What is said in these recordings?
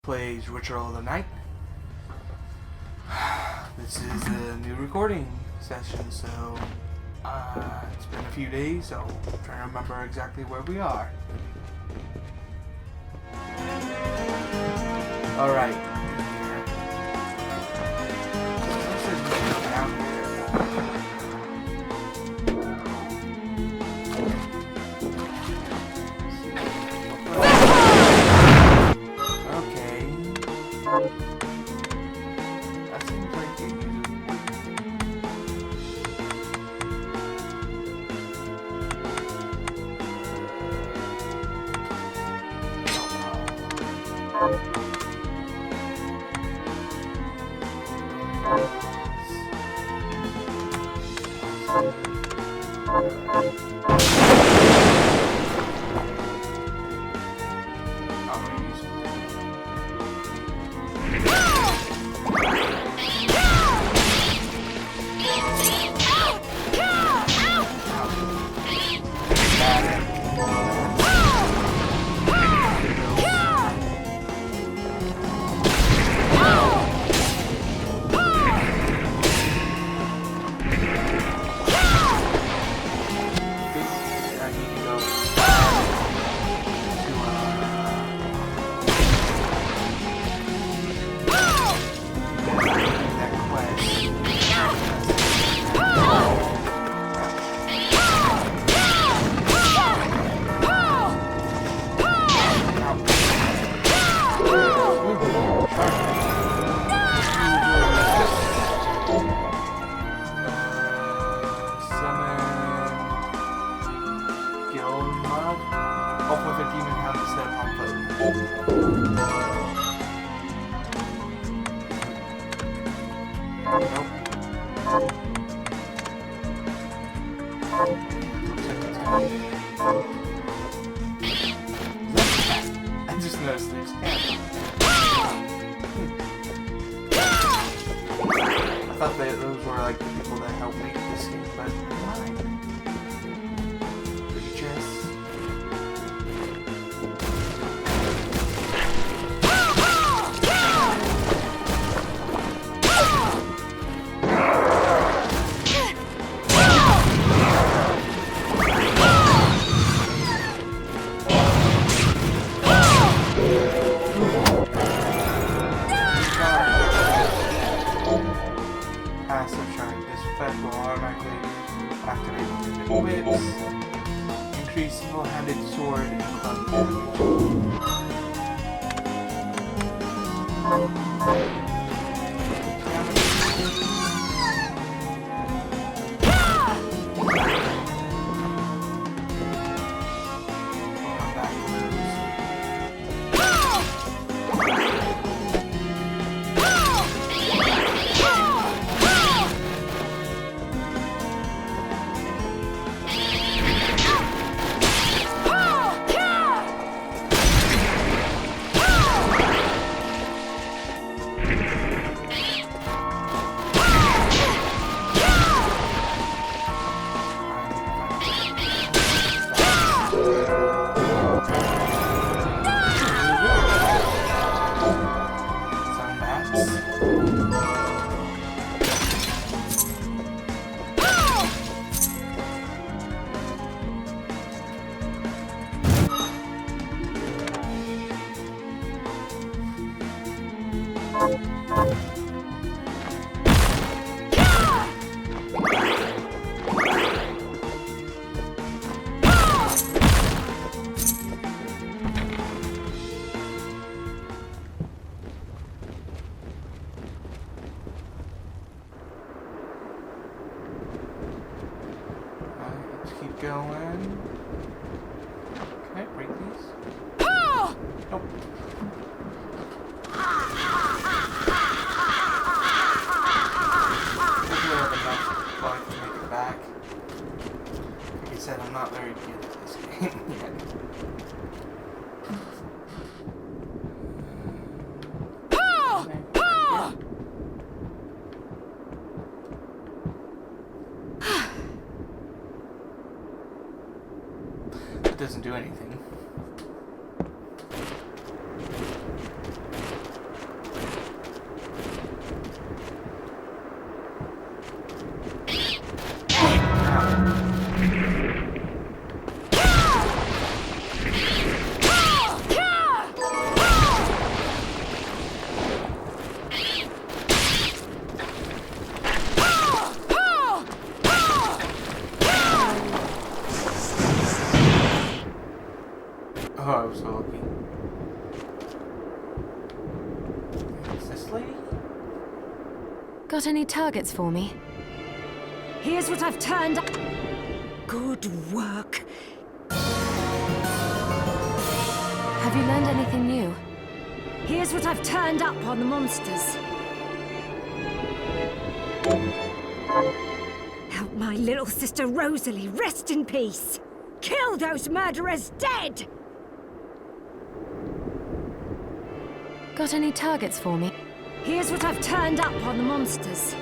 plays Ritual of the Night. This is a new recording session, so it's been a few days, so I'm trying to remember exactly where we are. Alright. I just noticed there's I thought that those were like the people that helped make this game, but never mind. Pretty chests. Increase single-handed sword and club damage. Keep going. Can I break these? Nope. Hopefully I have enough life to make it back. Like I said, I'm not very good at this game yet. It doesn't do anything. this lady? Got any targets for me? Here's what I've turned up. Good work. Have you learned anything new? Here's what I've turned up on the monsters. Help my little sister Rosalie rest in peace. Kill those murderers dead! Got any targets for me? Here's what I've turned up on the monsters.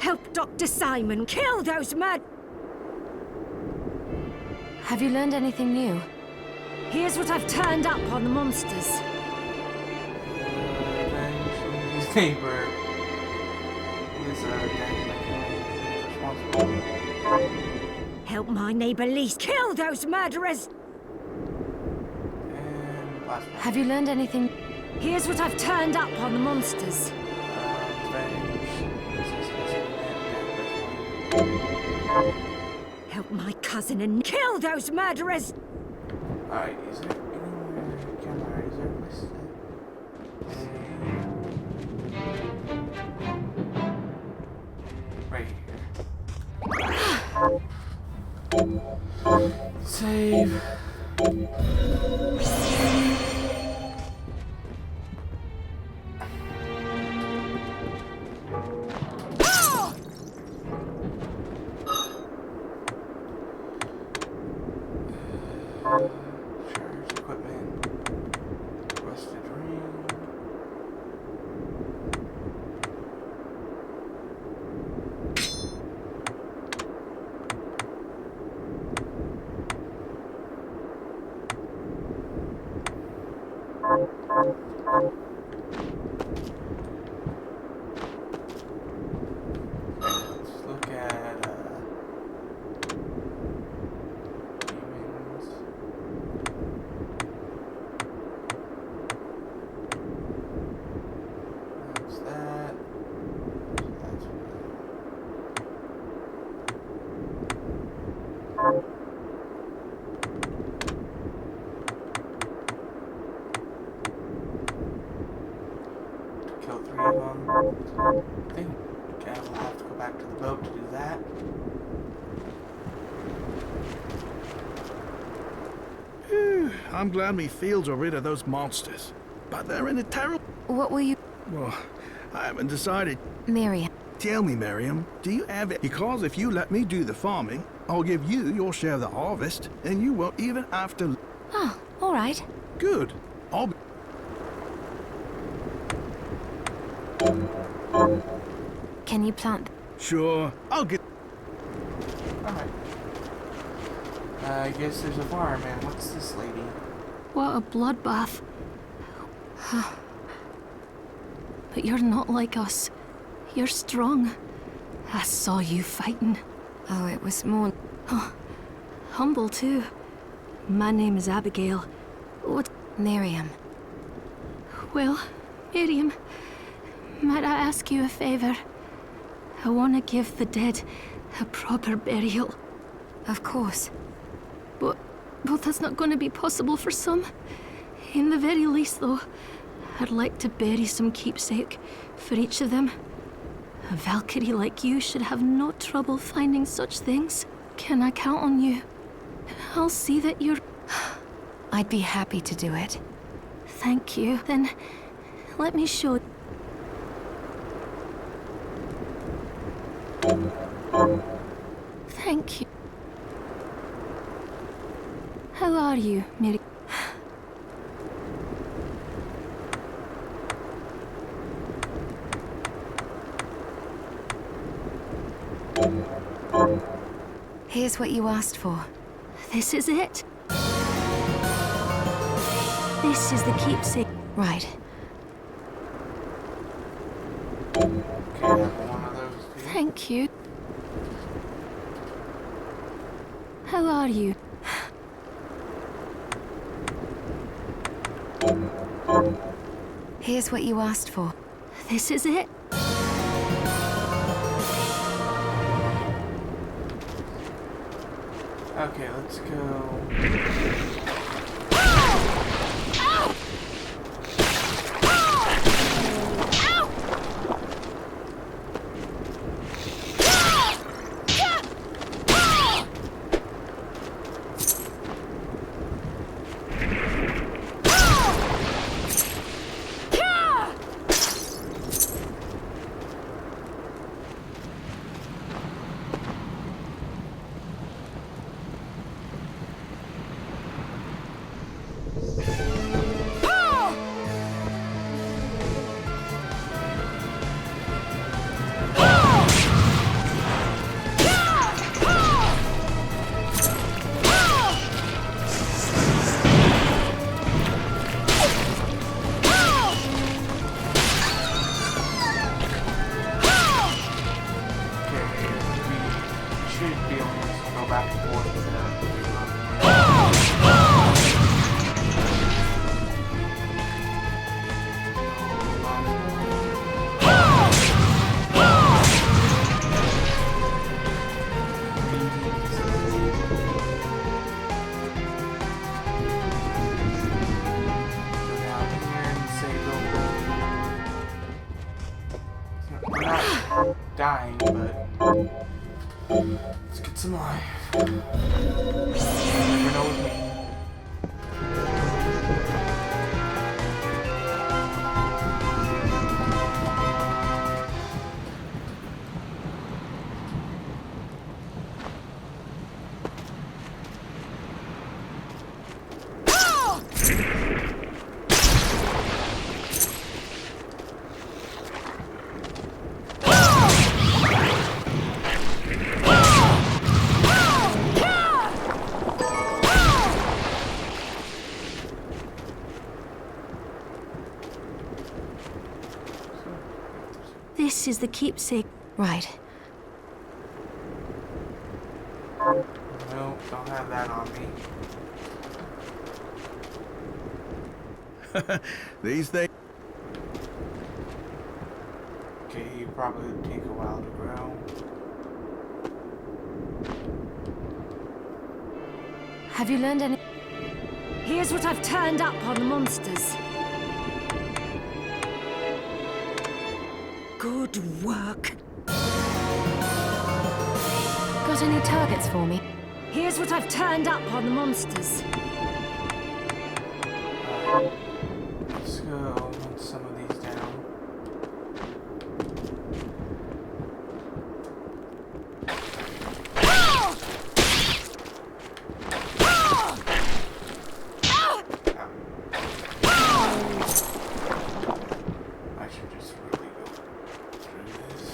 Help Dr. Simon kill those Have you learned anything new? Here's what I've turned up on the monsters. His neighbor is responsible. Help my neighbor Lise kill those murderers! And last one. Have you learned anything? Here's what I've turned up on the monsters. Help my cousin and kill those murderers! Alright, is there anywhere camera? Is there a place to... Right here. Save. Charge equipment. Rusted ring. Let's look at demons. That's that. That's kill 3 of them. I think we'll have to go back to the boat to do that. I'm glad me fields are rid of those monsters. But they're in a terrible... What will you... Well, I haven't decided. Miriam. Tell me, Miriam, do you have it? Because if you let me do the farming, I'll give you your share of the harvest, and you won't even have to... Oh, all right. Good. I'll be... Can you plant... Sure, I'll get... Alright. I guess there's a farm, and what's this lady? What a bloodbath. But you're not like us. You're strong. I saw you fighting. Oh, it was more... Humble, too. My name is Abigail. What? Miriam. Well, Miriam, might I ask you a favor? I want to give the dead a proper burial. Of course. But that's not going to be possible for some. In the very least, though, I'd like to bury some keepsake for each of them. A Valkyrie like you should have no trouble finding such things. Can I count on you? I'll see that you're... I'd be happy to do it. Thank you. Then, let me show... Thank you. How are you, Mary? Here's what you asked for. This is it. This is the keepsake. Right. Okay, I have one of those too. Thank you. How are you? Here's what you asked for. This is it. Okay, let's go. dying, but let's get some life. You never know with me. This is the keepsake. Right. No, don't have that on me. These things. Okay, you probably would take a while to grow. Have you learned any? Here's what I've turned up on the monsters. Good work. Got any targets for me? Here's what I've turned up on the monsters. Let's go hunt some of these down. I should just really go through this.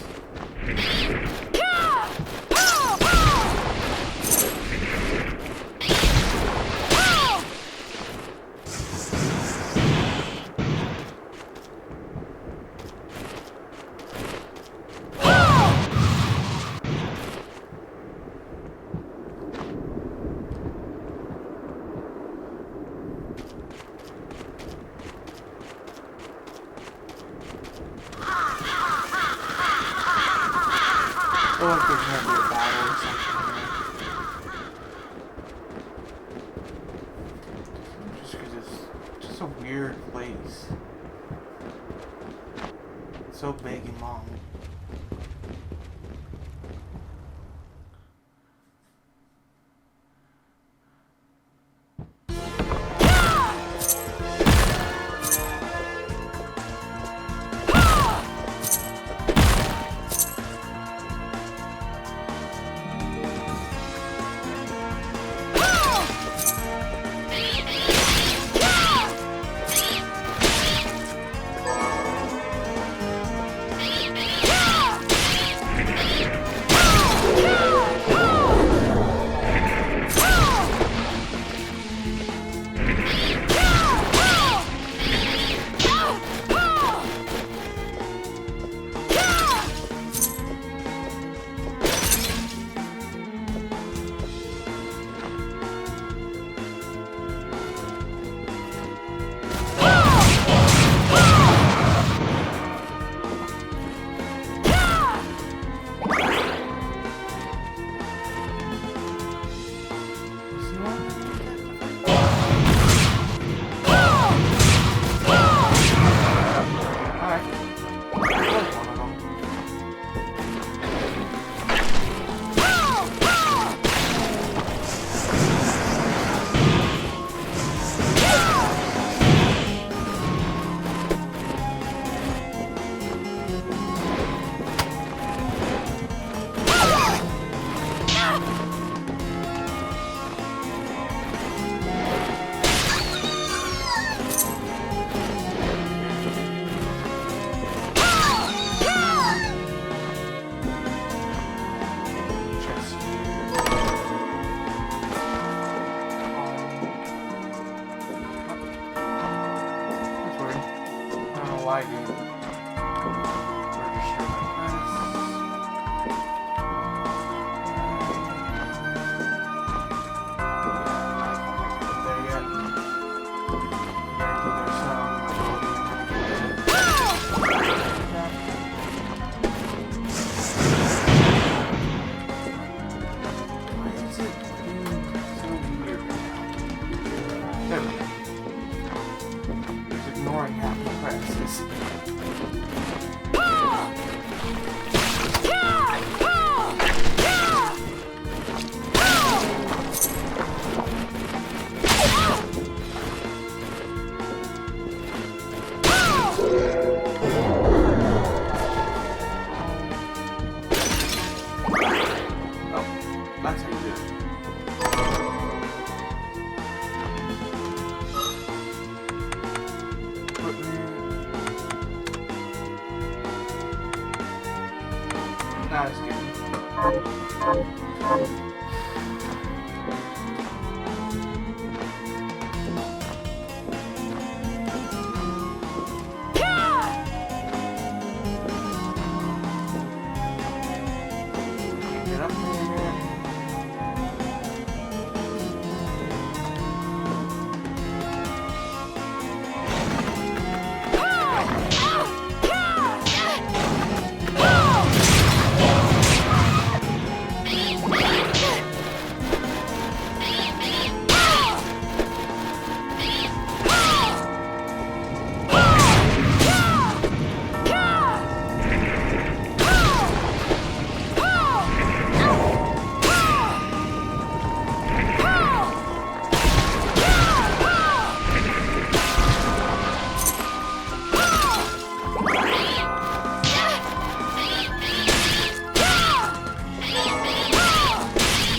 I feel like there's gonna be a battle or something here. Just because it's just a weird place. It's so big and long. I do. Register my ignoring half the presses. not as good. Get up there.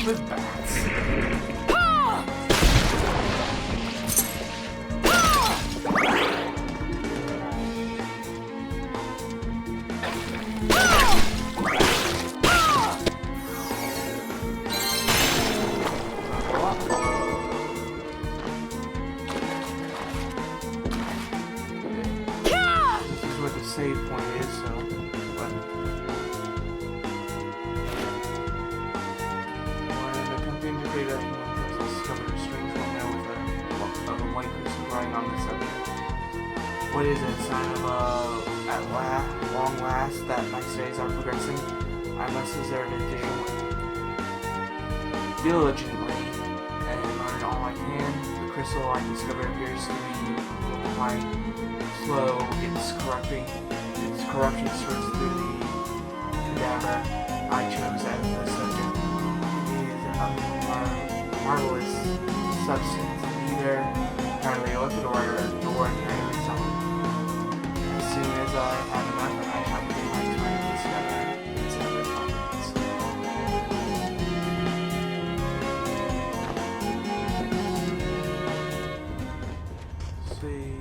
With bats. This is where the save point is, so but when attempting to create a discovered a strange woman with a white person growing on the subject. What is it? Sign of long last that my studies are progressing. I must observe it diligently and learn all I can. The crystal I discovered appears to be multiplying. Slow, its corruption spreads through the cadaver I chose as the subject. It is a marvelous substance, either entirely open or entirely solid. As soon as I have enough, I have to my time to discover its other properties. See.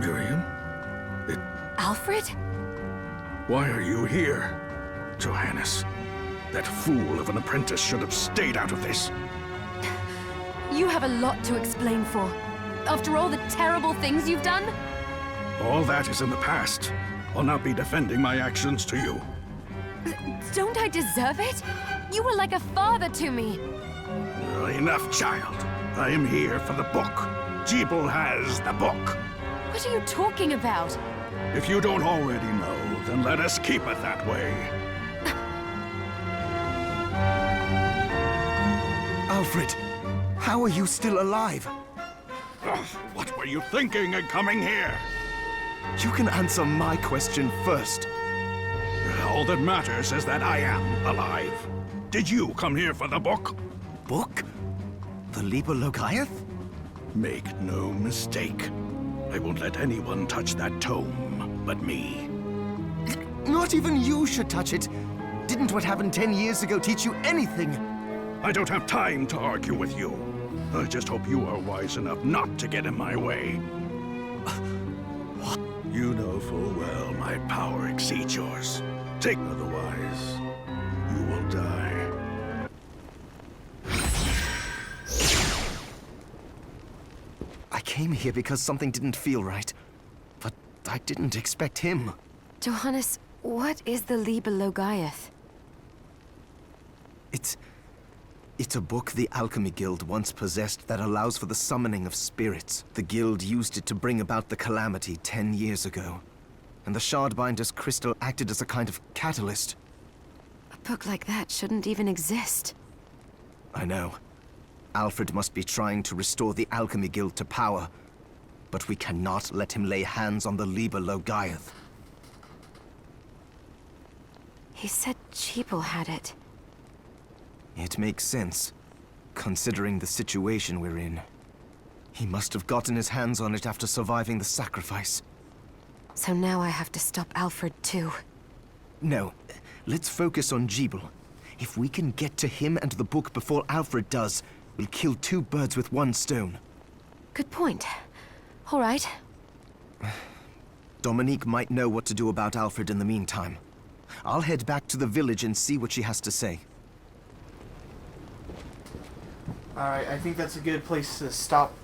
Miriam? Alfred? Why are you here? Johannes, that fool of an apprentice should have stayed out of this. You have a lot to explain for. After all the terrible things you've done? All that is in the past. I'll not be defending my actions to you. Don't I deserve it? You were like a father to me. Enough, child. I am here for the book. Jeeble has the book. What are you talking about? If you don't already know, then let us keep it that way. Alfred, how are you still alive? Ugh, what were you thinking in coming here? You can answer my question first. All that matters is that I am alive. Did you come here for the book? Book? The Liber Logaeth? Make no mistake. I won't let anyone touch that tome but me. Not even you should touch it. Didn't what happened 10 years ago teach you anything? I don't have time to argue with you. I just hope you are wise enough not to get in my way. You know full well my power exceeds yours. Take otherwise, you will die. I came here because something didn't feel right. But I didn't expect him. Johannes, What is the Liber Logaeth? It's a book the Alchemy Guild once possessed that allows for the summoning of spirits. The Guild used it to bring about the calamity 10 years ago. And the Shardbinder's crystal acted as a kind of catalyst. A book like that shouldn't even exist. I know. Alfred must be trying to restore the Alchemy Guild to power. But we cannot let him lay hands on the Liber Logaeth. He said Cheeple had it. It makes sense, considering the situation we're in. He must have gotten his hands on it after surviving the sacrifice. So now I have to stop Alfred too. No, let's focus on Cheeple. If we can get to him and the book before Alfred does, we'll kill 2 birds with 1 stone. Good point. All right. Dominique might know what to do about Alfred in the meantime. I'll head back to the village and see what she has to say. Alright, I think that's a good place to stop